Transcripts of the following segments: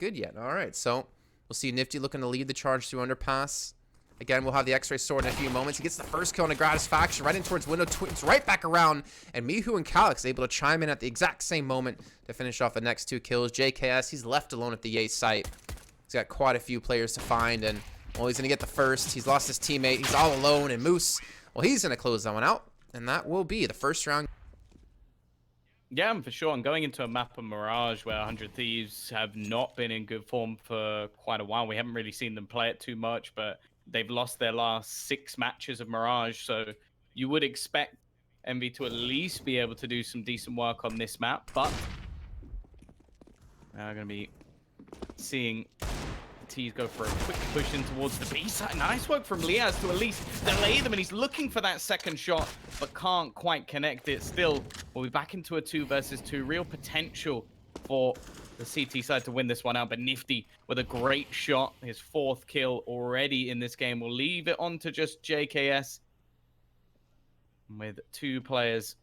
good yet. All right, so we'll see Nifty looking to lead the charge through underpass. Again, we'll have the X-Ray sword in a few moments. He gets the first kill on a Gratisfaction right in towards window, twins right back around, and Mihu and Calyx able to chime in at the exact same moment to finish off the next 2 kills. JKS, he's left alone at the A site. He's got quite a few players to find, and well, he's going to get the first. He's lost his teammate. He's all alone, and Moose, well, he's going to close that one out, and that will be the first round. Yeah, for sure. And going into a map of Mirage where 100 Thieves have not been in good form for quite a while. We haven't really seen them play it too much, but they've lost their last 6 matches of Mirage. So you would expect Envy to at least be able to do some decent work on this map. But we're going to be seeing T's go for a quick push in towards the B side. Nice work from Liaz to at least delay them, and he's looking for that second shot, but can't quite connect it. Still, we'll be back into a 2 versus 2. Real potential for the CT side to win this one out, but Nifty with a great shot. His 4th kill already in this game. We'll leave it on to just JKS with 2 players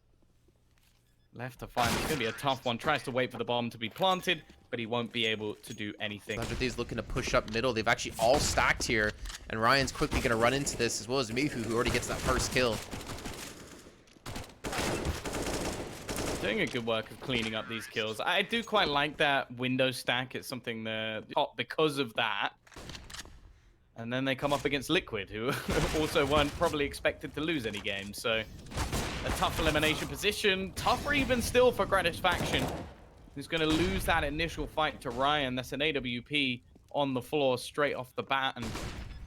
left to find. It's going to be a tough one. Tries to wait for the bomb to be planted, but he won't be able to do anything. 100 Thieves looking to push up middle. They've actually all stacked here, and Ryan's quickly going to run into this, as well as Mihu, who already gets that first kill. Doing a good work of cleaning up these kills. I do quite like that window stack. It's something that hot because of that. And then they come up against Liquid, who also weren't probably expected to lose any games. So a tough elimination position. Tougher even still for Gratisfaction, who's going to lose that initial fight to Ryan. That's an AWP on the floor straight off the bat. And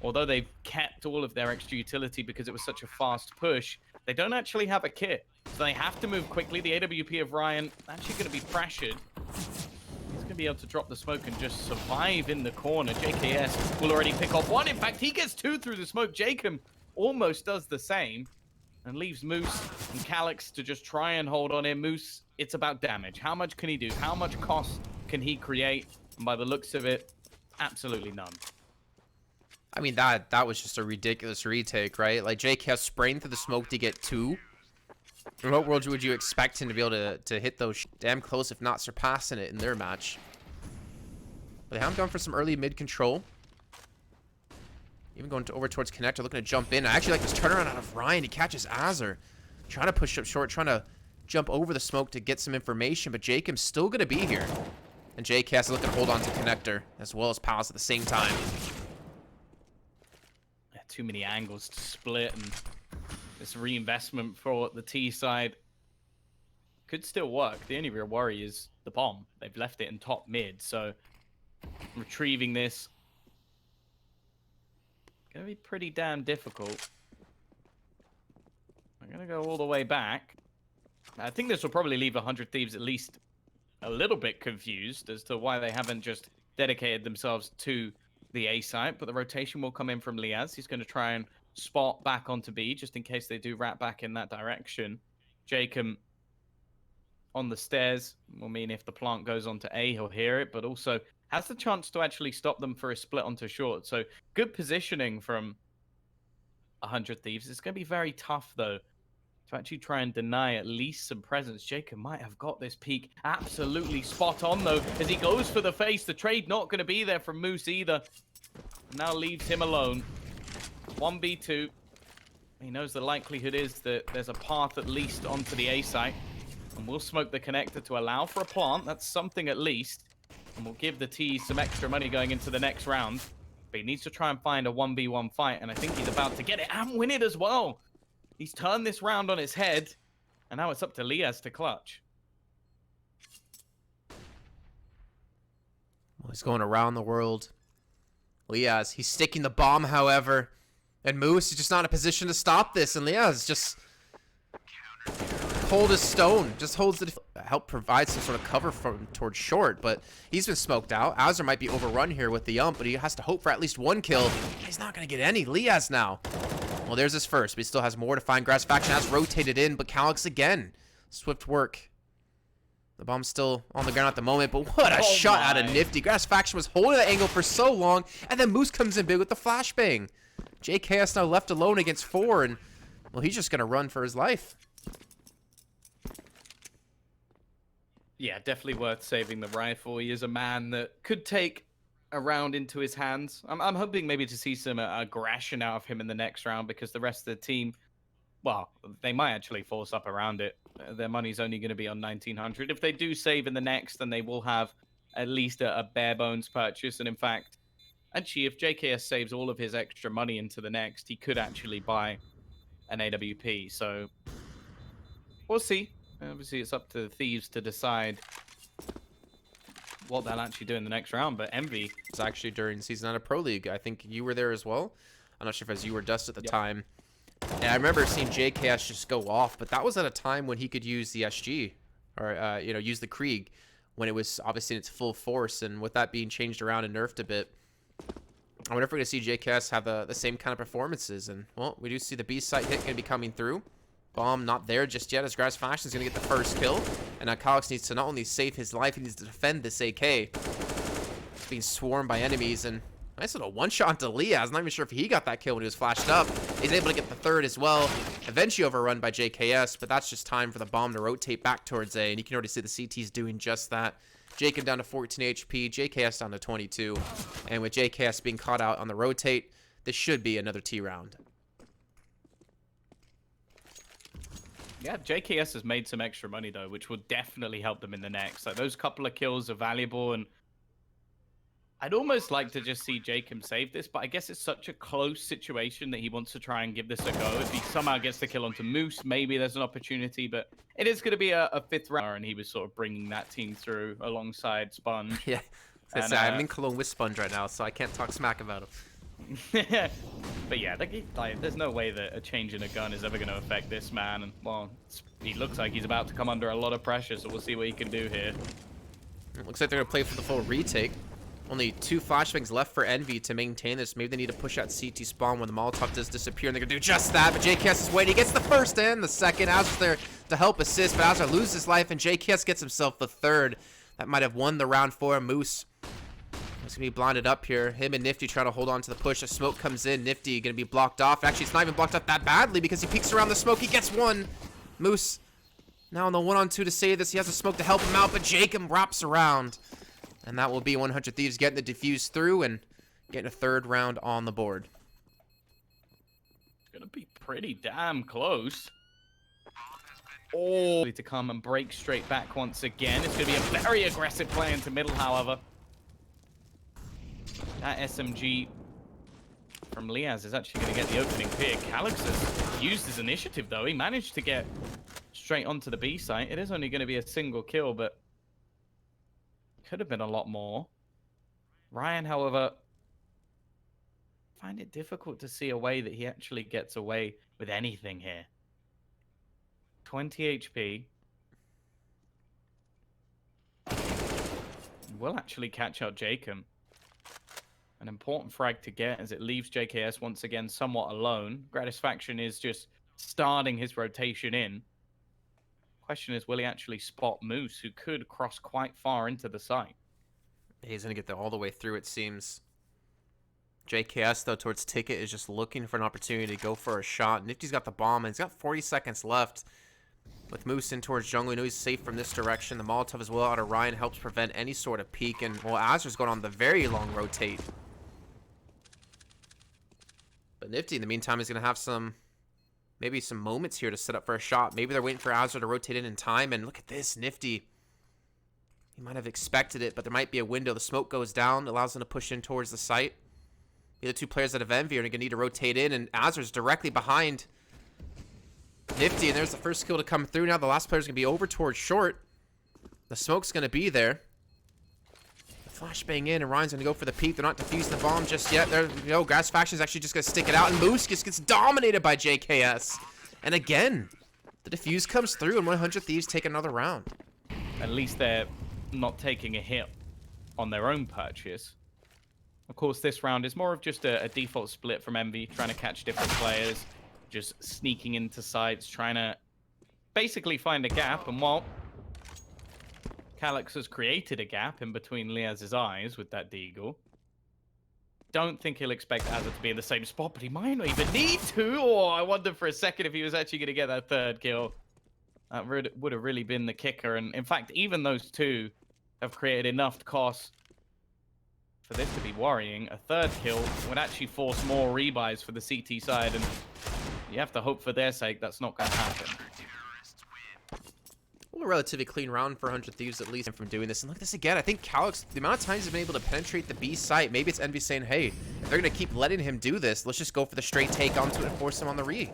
although they've kept all of their extra utility because it was such a fast push, they don't actually have a kit. So they have to move quickly. The AWP of Ryan actually going to be pressured. He's going to be able to drop the smoke and just survive in the corner. JKS will already pick off 1. In fact, he gets 2 through the smoke. Jacob almost does the same and leaves Moose and Calyx to just try and hold on him. Moose, it's about damage. How much can he do? How much cost can he create? And by the looks of it, absolutely none. I mean, that was just a ridiculous retake, right? Like, JKS spraying through the smoke to get 2. In what world would you expect him to be able to hit those damn close, if not surpassing it in their match? But they have gone for some early mid control. Even going over towards Connector, looking to jump in. I actually like this turnaround out of Ryan. He catches Azur. Trying to push up short, trying to jump over the smoke to get some information, but Jacob's still going to be here. And JKS is looking to hold on to Connector, as well as Palace at the same time. Too many angles to split, and this reinvestment for the T side could still work. The only real worry is the bomb. They've left it in top mid, so retrieving this gonna be pretty damn difficult. I'm gonna go all the way back. I think this will probably leave 100 Thieves at least a little bit confused as to why they haven't just dedicated themselves to the A site, but the rotation will come in from Liaz. He's going to try and spot back onto B just in case they do wrap back in that direction. Jacob on the stairs will mean if the plant goes onto A, he'll hear it, but also has the chance to actually stop them for a split onto short. So good positioning from 100 Thieves. It's going to be very tough, though, to actually try and deny at least some presence. Jacob might have got this peak absolutely spot on, though, as he goes for the face. The trade not going to be there from Moose either. Now leaves him alone. 1v2. He knows the likelihood is that there's a path at least onto the A site. And we'll smoke the connector to allow for a plant. That's something at least. And we'll give the T some extra money going into the next round. But he needs to try and find a 1v1 fight. And I think he's about to get it and win it as well. He's turned this round on his head. And now it's up to Liaz to clutch. Well, he's going around the world. Liaz, he's sticking the bomb, however. And Moose is just not in a position to stop this. And Liaz just hold his stone. Just holds it. Help provide some sort of cover from towards short. But he's been smoked out. Azur might be overrun here with the ump, but he has to hope for at least 1 kill. He's not going to get any. Liaz now. Well, there's his first, but he still has more to find. Gratisfaction has rotated in, but Calyx again. Swift work. The bomb's still on the ground at the moment, but what a shot out of Nifty. Gratisfaction was holding that angle for so long, and then Moose comes in big with the flashbang. JKS now left alone against 4, and, well, he's just going to run for his life. Yeah, definitely worth saving the rifle. He is a man that could take a round into his hands. I'm hoping maybe to see some aggression out of him in the next round, because the rest of the team, well, they might actually force up around it. Their money's only going to be on 1900. If they do save in the next, then they will have at least a bare bones purchase. And in fact, actually, if JKS saves all of his extra money into the next, he could actually buy an AWP. So we'll see. Obviously, it's up to the Thieves to decide what they'll actually do in the next round. But Envy, It's actually during season 9 of Pro League. I think you were there as well. I'm not sure if it was you or Dust at the time. And I remember seeing JKS just go off, but that was at a time when he could use the SG, or you know, use the Krieg, when it was obviously in its full force. And with that being changed around and nerfed a bit, I wonder if we're going to see JKS have the same kind of performances. And, well, we do see the B site hit going to be coming through. Bomb not there just yet, as Grass Fashion is going to get the first kill. And now Calyx needs to not only save his life, he needs to defend this AK. It's being swarmed by enemies, and nice little one-shot to Leaz. I'm not even sure if he got that kill when he was flashed up. He's able to get the third as well. Eventually overrun by JKS, but that's just time for the bomb to rotate back towards A, and you can already see the CT's doing just that. Jacob down to 14 HP, JKS down to 22. And with JKS being caught out on the rotate, this should be another T round. yeah, JKS has made some extra money though, which will definitely help them in the next. Like, those couple of kills are valuable, and I'd almost like to just see Jacob save this, but I guess it's such a close situation that he wants to try and give this a go. If he somehow gets the kill onto Moose, maybe there's an opportunity, but it is going to be a fifth round, and he was sort of bringing that team through alongside Sponge. Yeah, And, I'm in Cologne with Sponge right now, so I can't talk smack about him. But yeah, like, there's no way that a change in a gun is ever going to affect this man. And, well, he looks like he's about to come under a lot of pressure, so we'll see what he can do here. It looks like they're going to play for the full retake. Only 2 flashbangs left for Envy to maintain this. Maybe they need to push out CT spawn when the Molotov does disappear, and they're going to do just that. But JKS is waiting. He gets the first and the second. Azur's there to help assist, but Azur loses his life, and JKS gets himself the third. That might have won the round for him. Moose is going to be blinded up here. Him and Nifty trying to hold on to the push. A smoke comes in. Nifty going to be blocked off. Actually, it's not even blocked up that badly because he peeks around the smoke. He gets one. Moose now on the 1-on-2 to save this. He has a smoke to help him out, but Jacob wraps around. And that will be 100 Thieves getting the defuse through and getting a third round on the board. It's going to be pretty damn close. Oh, to come and break straight back once again. It's going to be a very aggressive play into middle, however. That SMG from Leaz is actually going to get the opening pick. Calyx has used his initiative, though. He managed to get straight onto the B site. It is only going to be a single kill, but could have been a lot more. Ryan, however, find it difficult to see a way that he actually gets away with anything here. 20 HP. Will actually catch out Jacob. An important frag to get as it leaves JKS once again somewhat alone. Gratisfaction is just starting his rotation in. Question is, will he actually spot Moose, who could cross quite far into the site? He's going to get there all the way through, it seems. JKS, though, towards Ticket is just looking for an opportunity to go for a shot. Nifty's got the bomb, and he's got 40 seconds left. With Moose in towards jungle, we know he's safe from this direction. The Molotov as well out of Ryan helps prevent any sort of peek. And, well, Azur's going on the very long rotate. But Nifty, in the meantime, is going to have maybe some moments here to set up for a shot. Maybe they're waiting for Azur to rotate in time. And look at this, Nifty. He might have expected it, but there might be a window. The smoke goes down, allows them to push in towards the site. The other two players that have Envy are going to need to rotate in, and Azur's directly behind Nifty, and there's the first kill to come through. Now the last player's going to be over towards short. The smoke's going to be there. The flashbang in, and Ryan's going to go for the peek. They're not defusing the bomb just yet. There, you know, Grass Faction's actually just going to stick it out, and Moose just gets dominated by JKS. And again, the defuse comes through, and 100 Thieves take another round. At least they're not taking a hit on their own purchase. Of course, this round is more of just a default split from Envy, trying to catch different players, just sneaking into sites, trying to basically find a gap. And while Calyx has created a gap in between Leaz's eyes with that deagle, don't think he'll expect Azur to be in the same spot, but he might not even need to. Oh, I wondered for a second if he was actually going to get that third kill. That would have really been the kicker. And in fact, even those two have created enough cost for this to be worrying. A third kill would actually force more rebuys for the CT side, and you have to hope for their sake that's not going to happen. Well, a relatively clean round for 100 Thieves, at least, from doing this. And look at this again. I think Calyx, the amount of times he's been able to penetrate the B site, maybe it's Envy saying, hey, if they're going to keep letting him do this, let's just go for the straight take onto it and force him on the re.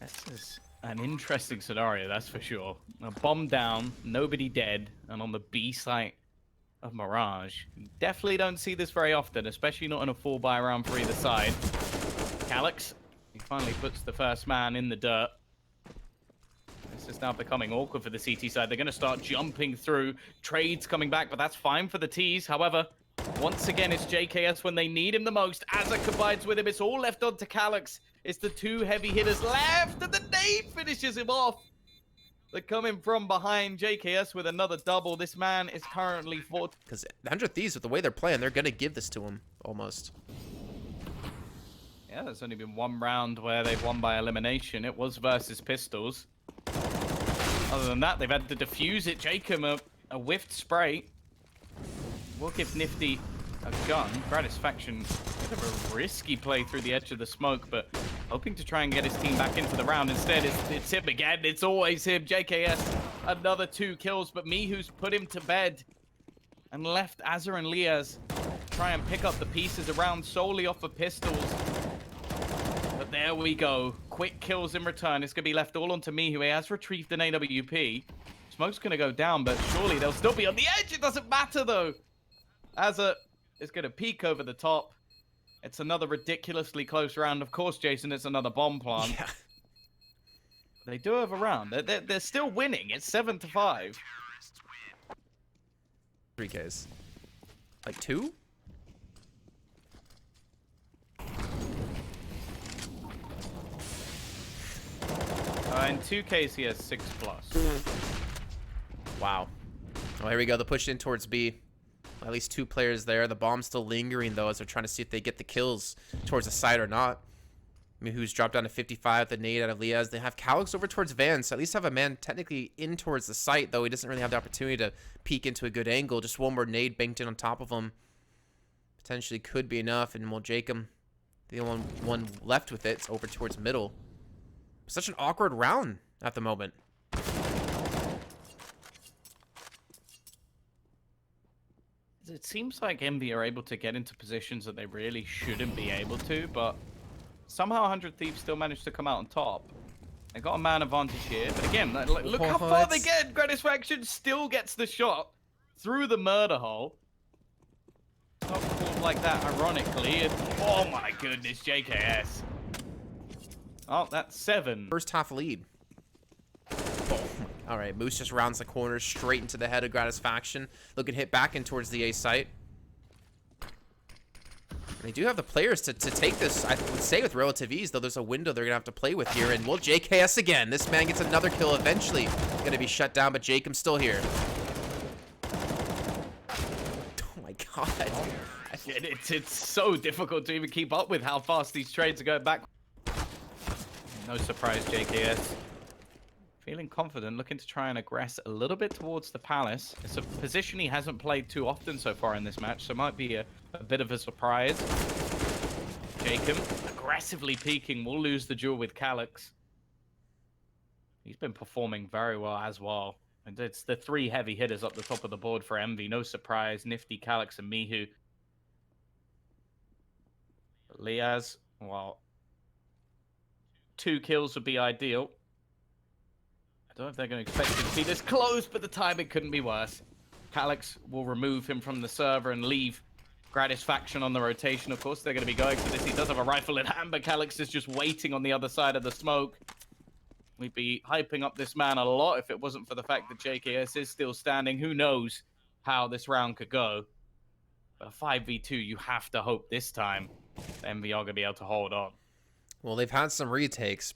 This is an interesting scenario, that's for sure. A bomb down, nobody dead, and on the B site of Mirage. You definitely don't see this very often, especially not in a 4-buy round for either side. Calyx, he finally puts the first man in the dirt. This is now becoming awkward for the CT side. They're going to start jumping through. Trades coming back, but that's fine for the T's. However, once again, it's JKS when they need him the most. Azza combines with him. It's all left on to Calyx. It's the two heavy hitters left, and the nade finishes him off. They're coming from behind. JKS with another double. This man is currently 4. Because 100 Thieves, with the way they're playing, they're going to give this to him, almost. Yeah, there's only been one round where they've won by elimination. It was versus Pistols. Other than that, they've had to defuse it. Jacob, a whiffed spray. We'll give Nifty a gun. Gratisfaction, bit of a risky play through the edge of the smoke, but hoping to try and get his team back into the round. Instead, it's him again. It's always him. JKS, another 2 kills, but Mihu's put him to bed and left Azza and Liaz try and pick up the pieces around solely off of Pistols. But there we go. Quick kills in return. It's going to be left all onto Mihu. He has retrieved an AWP. Smoke's going to go down, but surely they'll still be on the edge. It doesn't matter, though. Azza is going to peek over the top. It's another ridiculously close round. Of course, Jason, it's another bomb plant. Yeah. They do have a round. They're still winning. It's 7-5. 3 Ks. Like 2? In 2Ks, he has 6+. Wow. Oh, here we go. They're pushed in towards B. At least 2 players there. The bomb's still lingering, though, as they're trying to see if they get the kills towards the side or not. Mihu's dropped down to 55, the nade out of Liaz. They have Calyx over towards Van, so at least have a man technically in towards the site, though he doesn't really have the opportunity to peek into a good angle. Just one more nade banked in on top of him. Potentially could be enough, and well, Jacob, the only one left with it, is over towards middle. Such an awkward round at the moment. It seems like Envy are able to get into positions that they really shouldn't be able to, but somehow 100 Thieves still managed to come out on top. They got a man advantage here, but again, look how far they get. Gratisfaction still gets the shot through the murder hole. Not called like that, ironically. And, oh my goodness, JKS. Oh, that's 7. First half lead. Oh. All right, Moose just rounds the corner straight into the head of Gratisfaction. Looking hit back in towards the A site. They do have the players to take this, I would say, with relative ease, though there's a window they're going to have to play with here. And well, JKS again. This man gets another kill eventually. Going to be shut down, but Jacob's still here. Oh my god. It's so difficult to even keep up with how fast these trades are going back. No surprise, JKS. Feeling confident, looking to try and aggress a little bit towards the Palace. It's a position he hasn't played too often so far in this match, so might be a bit of a surprise. Jacob, aggressively peeking, will lose the duel with Calyx. He's been performing very well as well. And it's the 3 heavy hitters up the top of the board for Envy. No surprise, Nifty, Calyx, and Mihu. Liaz, well, 2 kills would be ideal. I don't know if they're going to expect it to be this close, but the timing couldn't be worse. Calyx will remove him from the server and leave Gratisfaction on the rotation. Of course, they're going to be going for this. He does have a rifle in hand, but Calyx is just waiting on the other side of the smoke. We'd be hyping up this man a lot if it wasn't for the fact that JKS is still standing. Who knows how this round could go. But a 5v2, you have to hope this time the MV are going to be able to hold on. Well, they've had some retakes.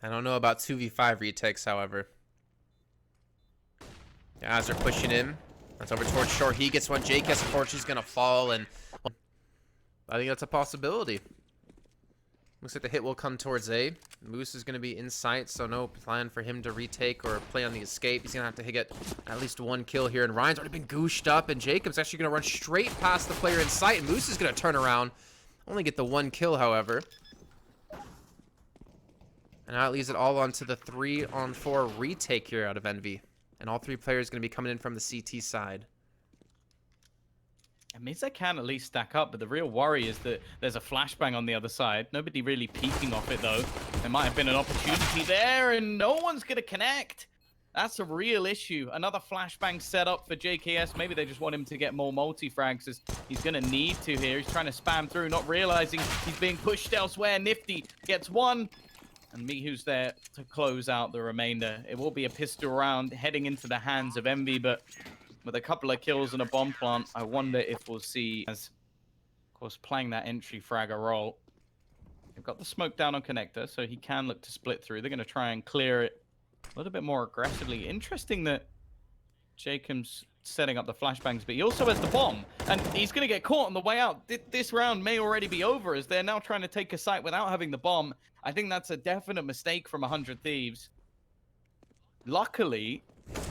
I don't know about 2v5 retakes, however. As they're pushing in, that's over towards short. He gets one. JKS, unfortunately, is going to fall. And I think that's a possibility. Looks like the hit will come towards A. Moose is going to be in sight, so no plan for him to retake or play on the escape. He's going to have to get at least one kill here. And Ryan's already been gooshed up, and Jacob's actually going to run straight past the player in sight. And Moose is going to turn around. Only get the one kill, however. And now it leaves it all onto the 3-on-4 retake here out of Envy. And all three players going to be coming in from the CT side. It means they can at least stack up, but the real worry is that there's a flashbang on the other side. Nobody really peeking off it, though. There might have been an opportunity there, and no one's going to connect. That's a real issue. Another flashbang set up for JKS. Maybe they just want him to get more multi-frags, as he's going to need to here. He's trying to spam through, not realizing he's being pushed elsewhere. Nifty gets one, and Mihu's there to close out the remainder. It will be a pistol round heading into the hands of Envy, but with a couple of kills and a bomb plant, I wonder if we'll see, as of course playing that entry frag a role. They've got the smoke down on connector, so he can look to split through. They're going to try and clear it a little bit more aggressively. Interesting that Jacob's setting up the flashbangs, but he also has the bomb, and he's going to get caught on the way out. This round may already be over, as they're now trying to take a site without having the bomb. I think that's a definite mistake from 100 Thieves. Luckily,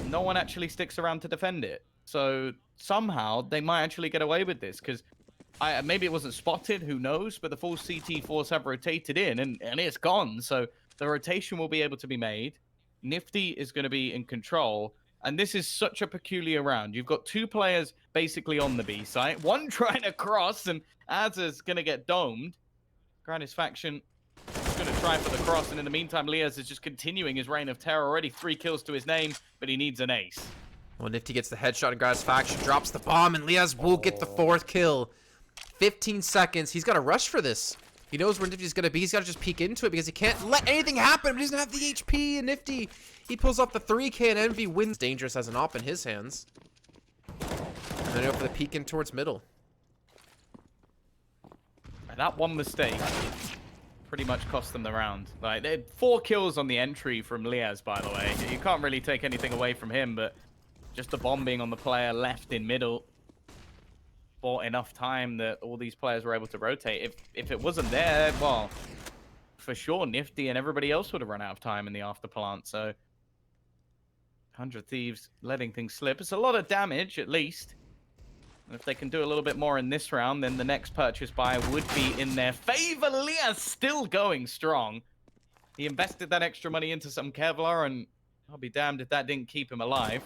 no one actually sticks around to defend it. So somehow they might actually get away with this, because maybe it wasn't spotted, who knows, but the full CT force have rotated in, and it's gone. So the rotation will be able to be made. Nifty is going to be in control, and this is such a peculiar round. You've got two players basically on the B site, one trying to cross, and Azza's going to get domed. Grandis faction is going to try for the cross, and in the meantime, Liaz is just continuing his reign of terror. Already 3 kills to his name, but he needs an ace. Well, Nifty gets the headshot, and Grandis faction drops the bomb, and Liaz will get the 4th kill. 15 seconds. He's got to rush for this. He knows where Nifty's going to be. He's got to just peek into it, because he can't let anything happen. But he doesn't have the HP. And Nifty, he pulls off the 3K, and Envy wins. Dangerous as an op in his hands. And then go for the peek in towards middle. And that one mistake pretty much cost them the round. Like, they had 4 kills on the entry from Liaz, by the way. You can't really take anything away from him, but just the bomb being on the player left in middle bought enough time that all these players were able to rotate. If it wasn't there, well, for sure Nifty and everybody else would have run out of time in the after plant. So 100 Thieves letting things slip. It's a lot of damage, at least. And if they can do a little bit more in this round, then the next purchase buy would be in their favor. Liaz still going strong. He invested that extra money into some Kevlar, and I'll be damned if that didn't keep him alive.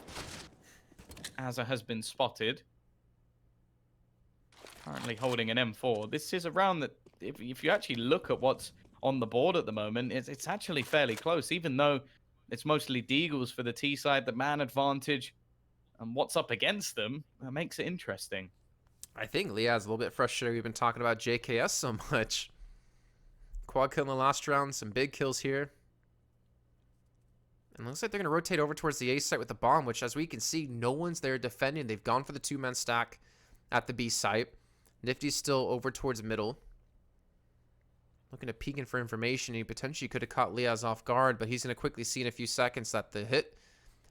Azza has been spotted. Currently holding an M4. This is a round that, if you actually look at what's on the board at the moment, it's actually fairly close, even though it's mostly Deagles for the T side, the man advantage, and what's up against them, that makes it interesting. I think Liaz a little bit frustrated. We've been talking about JKS so much. Quad kill in the last round, some big kills here. And looks like they're going to rotate over towards the A site with the bomb, which, as we can see, no one's there defending. They've gone for the 2-man stack at the B site. Nifty's still over towards middle. Looking to peek in for information. He potentially could have caught Liaz off guard, but he's going to quickly see in a few seconds that the hit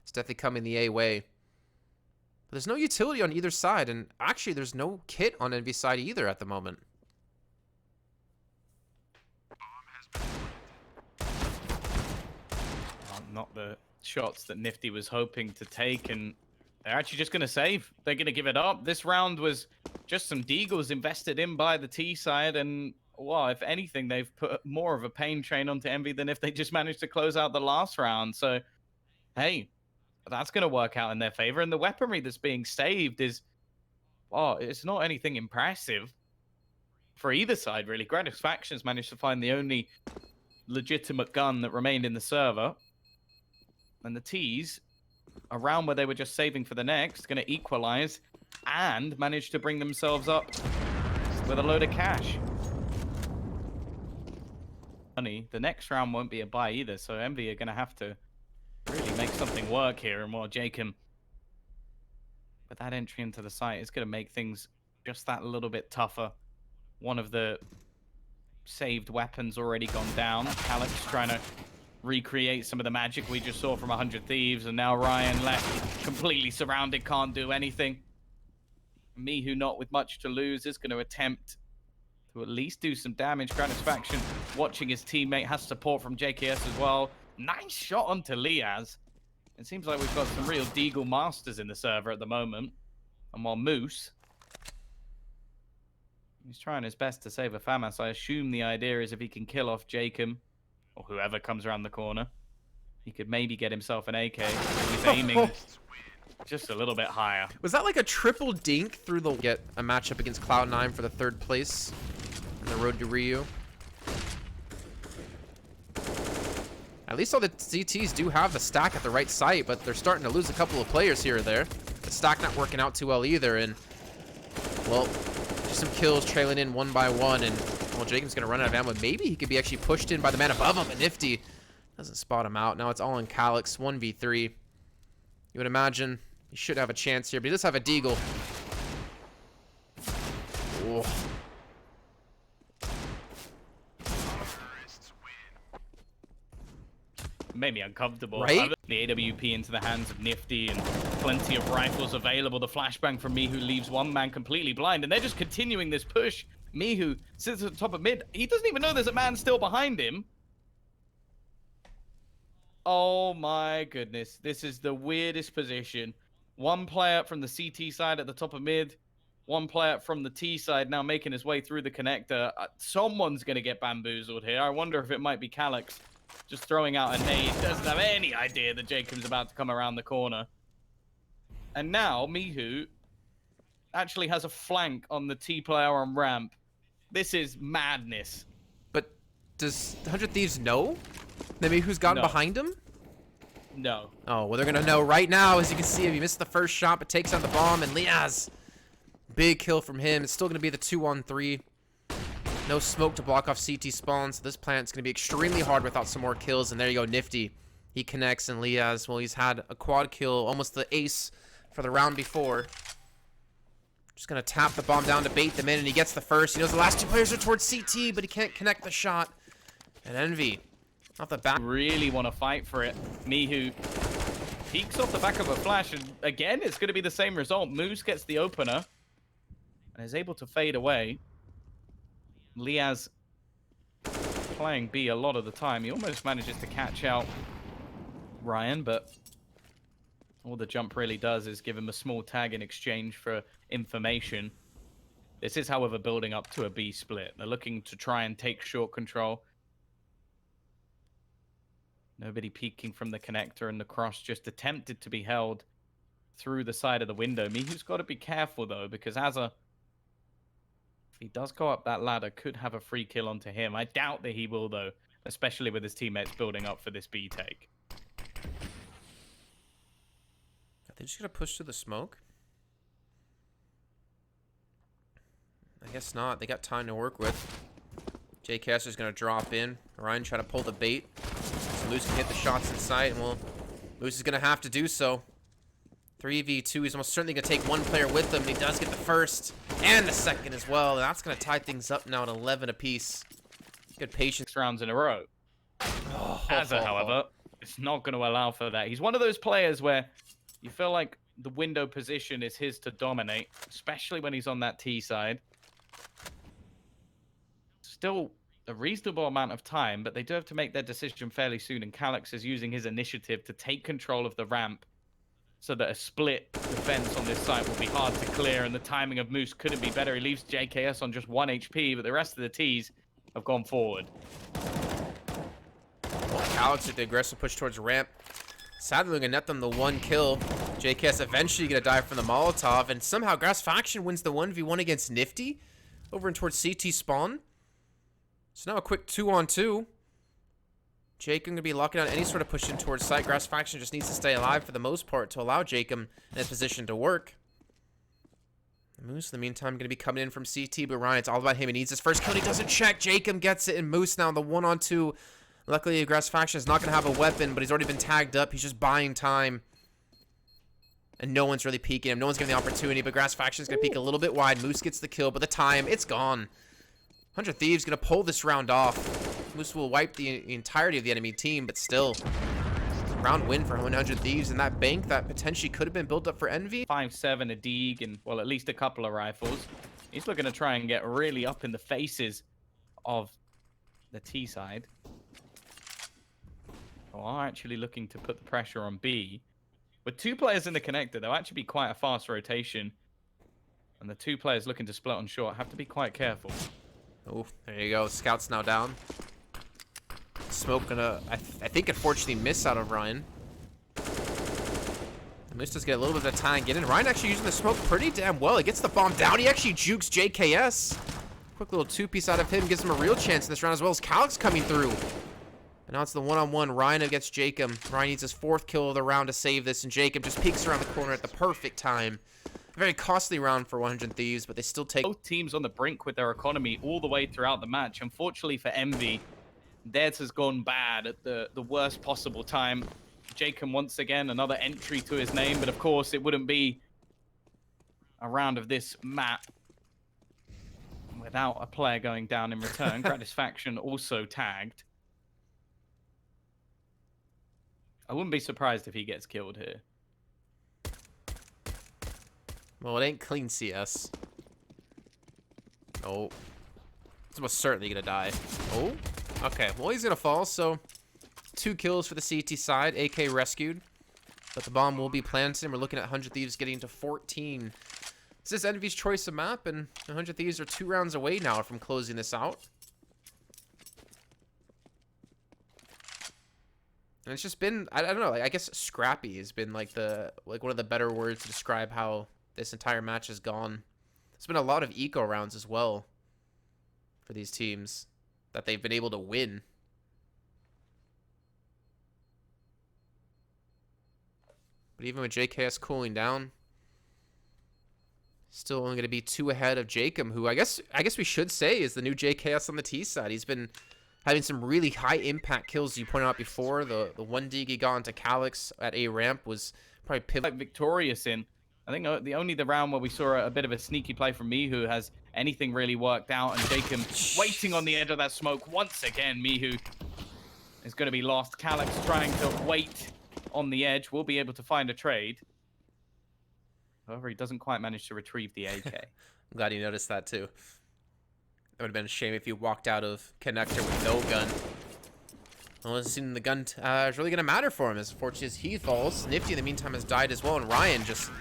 is definitely coming the A way. But there's no utility on either side, and actually there's no kit on Envy's side either at the moment. Not the shots that Nifty was hoping to take, and they're actually just going to save. They're going to give it up. This round was just some Deagles invested in by the T side, and, well, if anything, they've put more of a pain train onto Envy than if they just managed to close out the last round. So, hey, that's going to work out in their favor, and the weaponry that's being saved is, well, it's not anything impressive for either side, really. Grandis Factions managed to find the only legitimate gun that remained in the server, and the T's, around where they were just saving for the next, going to equalize and manage to bring themselves up with a load of cash. Money. The next round won't be a buy either, so Envy are going to have to really make something work here. And while Jacob, but that entry into the site is going to make things just that little bit tougher. One of the saved weapons already gone down. Calyx trying to recreate some of the magic we just saw from 100 Thieves, and now Ryan left completely surrounded, can't do anything. Mihu, not with much to lose, is going to attempt to at least do some damage. Gratisfaction watching his teammate, has support from JKS as well. Nice shot onto Liaz. It seems like we've got some real Deagle masters in the server at the moment. And while Moose, he's trying his best to save a FAMAS. I assume the idea is if he can kill off Jacob, or whoever comes around the corner, he could maybe get himself an AK. He's aiming just a little bit higher. Was that like a triple dink through the... Get a matchup against Cloud9 for the 3rd place on the road to Rio. At least all the CTs do have the stack at the right site, but they're starting to lose a couple of players here or there. The stack not working out too well either, and, well, just some kills trailing in 1 by 1, and, well, Jacob's going to run out of ammo. Maybe he could be actually pushed in by the man above him, but Nifty doesn't spot him out. Now it's all in Calyx, 1v3. You would imagine he should have a chance here, but he does have a Deagle. Oh. Made me uncomfortable. Right? The AWP into the hands of Nifty and plenty of rifles available. The flashbang from Mihu leaves one man completely blind, and they're just continuing this push. Mihu sits at the top of mid. He doesn't even know there's a man still behind him. Oh my goodness. This is the weirdest position. One player from the CT side at the top of mid. One player from the T side now making his way through the connector. Someone's going to get bamboozled here. I wonder if it might be Calyx. Just throwing out a nade. Doesn't have any idea that Jacob's about to come around the corner. And now Mihu actually has a flank on the T player on ramp. This is madness. But does 100 Thieves know that Mihu's gotten behind him? No. Oh, well, they're going to know right now. As you can see, if he missed the first shot, but takes out the bomb, and Liaz, big kill from him. It's still going to be the 2-on-3. No smoke to block off CT spawn, so this plant's going to be extremely hard without some more kills. And there you go, Nifty. He connects, and Liaz, well, he's had a quad kill, almost the ace for the round before. Just going to tap the bomb down to bait them in, and he gets the first. He knows the last 2 players are towards CT, but he can't connect the shot. And Envy, off the back. Really want to fight for it. Mihu peeks off the back of a flash, and again, it's going to be the same result. Moose gets the opener and is able to fade away. Liaz playing B a lot of the time. He almost manages to catch out Ryan, but all the jump really does is give him a small tag in exchange for information. This is, however, building up to a B split. They're looking to try and take short control. Nobody peeking from the connector, and the cross just attempted to be held through the side of the window. Mihu's got to be careful, though, because if he does go up that ladder, could have a free kill onto him. I doubt that he will, though, especially with his teammates building up for this B take. Are they just going to push to the smoke? I guess not. They got time to work with. JKS is going to drop in. Ryan try to pull the bait. So Moose can hit the shots inside, and well, Moose is going to have to do so. 3v2. He's almost certainly going to take one player with him. And he does get the first and the second as well. That's going to tie things up now at 11 apiece. Good patience. 6 rounds in a row. Azza, however, is not going to allow for that. He's one of those players where you feel like the window position is his to dominate, especially when he's on that T side. Still a reasonable amount of time, but they do have to make their decision fairly soon, and Calyx is using his initiative to take control of the ramp so that a split defense on this site will be hard to clear, and the timing of Moose couldn't be better. He leaves JKS on just 1 HP, but the rest of the Ts have gone forward. Well, Calyx with the aggressive push towards the ramp. Sadly, going to net them the 1 kill. JKS eventually going to die from the Molotov, and somehow Gratisfaction wins the 1v1 against Nifty over and towards CT spawn. So now a quick 2-on-2. Jacob going to be locking out any sort of push in towards site. Gratisfaction just needs to stay alive for the most part to allow Jacob in a position to work. Moose, in the meantime, going to be coming in from CT, but Ryan, it's all about him. He needs his first kill. He doesn't check. Jacob gets it, and Moose now in the 1-on-2. Luckily, Gratisfaction is not going to have a weapon, but he's already been tagged up. He's just buying time. And no one's really peeking him. No one's getting the opportunity, but Gratisfaction is going to peek a little bit wide. Moose gets the kill, but the time, it's gone. 100 Thieves going to pull this round off. Moose will wipe the entirety of the enemy team, but still, round win for 100 Thieves, and that bank that potentially could have been built up for Envy. 5-7, a Deeg, and, well, at least a couple of rifles. He's looking to try and get really up in the faces of the T side. Who are actually looking to put the pressure on B. With 2 players in the connector, there'll actually be quite a fast rotation. And the 2 players looking to split on short have to be quite careful. Oh, there you go. Scout's now down. Smoke gonna, I think, unfortunately miss out of Ryan. Moose does get a little bit of time get in. Ryan actually using the smoke pretty damn well. He gets the bomb down. He actually jukes JKS. Quick little 2-piece out of him. Gives him a real chance in this round, as well as Calyx coming through. And now it's the one-on-one. Ryan against Jacob. Ryan needs his 4th kill of the round to save this, and Jacob just peeks around the corner at the perfect time. A very costly round for 100 Thieves, but they still take... Both teams on the brink with their economy all the way throughout the match. Unfortunately for Envy, theirs has gone bad at the worst possible time. Jacob, once again, another entry to his name, but of course it wouldn't be a round of this map without a player going down in return. Gratisfaction also tagged. I wouldn't be surprised if he gets killed here. Well, it ain't clean CS. Oh. It's almost certainly gonna die. Oh. Okay, well, he's gonna fall, so 2 kills for the CT side. AK rescued. But the bomb will be planted, and we're looking at 100 Thieves getting to 14. This is Envy's choice of map, and 100 Thieves are 2 rounds away now from closing this out. And it's just been, I don't know, I guess scrappy has been like one of the better words to describe how this entire match has gone. There's been a lot of eco rounds as well for these teams that they've been able to win. But even with JKS cooling down, still only going to be 2 ahead of Jacob, who I guess we should say is the new JKS on the T side. He's been having some really high impact kills. You pointed out before, the 1 dig he got into Calyx at A ramp was probably pivotal. Like victorious in, I think the round where we saw a bit of a sneaky play from Mihu has anything really worked out, and Jacob waiting on the edge of that smoke once again. Mihu is going to be lost. Calyx trying to wait on the edge, will be able to find a trade. However, he doesn't quite manage to retrieve the AK. I'm glad you noticed that too. It would have been a shame if you walked out of connector with no gun. Well, it seemed the gun is really going to matter for him, as fortunate as he falls. Nifty, in the meantime, has died as well, and Ryan just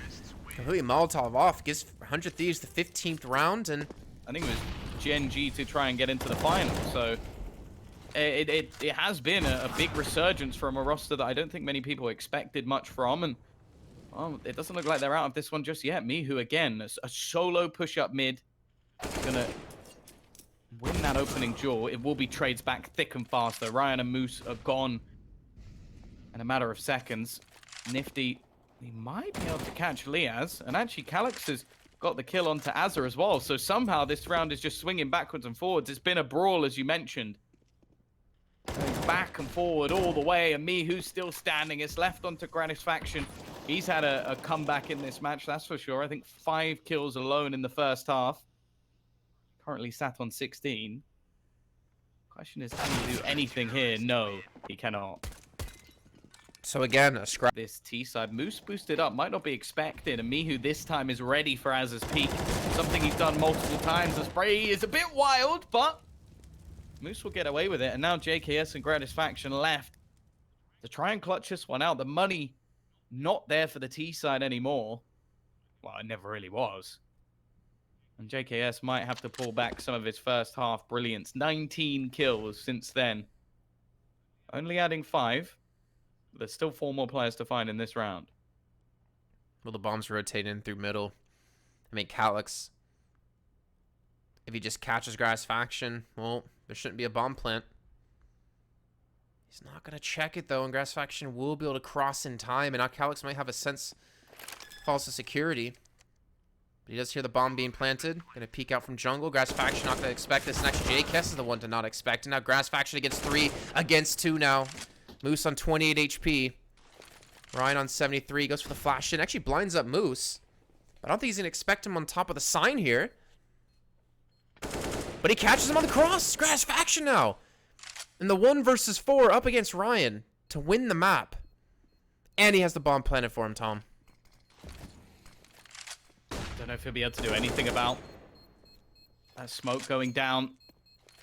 completely Molotov off. Gives 100 Thieves the 15th round, and I think it was Gen G to try and get into the final, so it has been a big resurgence from a roster that I don't think many people expected much from, and well, it doesn't look like they're out of this one just yet. Mihu, again, a solo push-up mid, gonna win that opening duel. It will be trades back thick and fast, though. Ryan and Moose are gone in a matter of seconds. Nifty, he might be able to catch Liaz, and actually Calyx has got the kill onto Azza as well, so somehow this round is just swinging backwards and forwards. It's been a brawl, as you mentioned. Going back and forward all the way, and Mihu's still standing. It's left onto Gratisfaction. He's had a comeback in this match, that's for sure. I think 5 kills alone in the first half. Currently sat on 16. Question is, can he do anything here? No, he cannot. so again, a scrap. This T-side, Moose boosted up, might not be expected, and Mihu this time is ready for Az's peak. Something he's done multiple times. The spray is a bit wild, but Moose will get away with it, and now JKS and Gratisfaction left to try and clutch this one out. The money not there for the T-side anymore. Well, it never really was. And JKS might have to pull back some of his first half brilliance. 19 kills since then. Only adding 5. There's still 4 more players to find in this round. Well, the bombs rotate in through middle. I mean, Calyx, if he just catches Gratisfaction, well, there shouldn't be a bomb plant. He's not going to check it, though, and Gratisfaction will be able to cross in time, and now Calyx might have a sense false of security. But he does hear the bomb being planted. Going to peek out from jungle. Gratisfaction not going to expect this, and actually JKS is the one to not expect it. Now Gratisfaction against 3 against 2 now. Moose on 28 HP. Ryan on 73. Goes for the flash in. Actually blinds up Moose. But I don't think he's going to expect him on top of the sign here. But he catches him on the cross. Gratisfaction now. And the 1 versus 4 up against Ryan to win the map. And he has the bomb planted for him, Tom. Don't know if he'll be able to do anything about That smoke going down.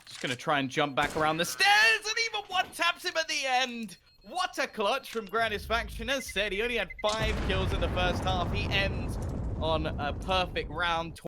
Just going to try and jump back around the stairs, and even one taps him at the end. What a clutch from Grandis Faction. As said, he only had 5 kills in the first half. He ends on a perfect round.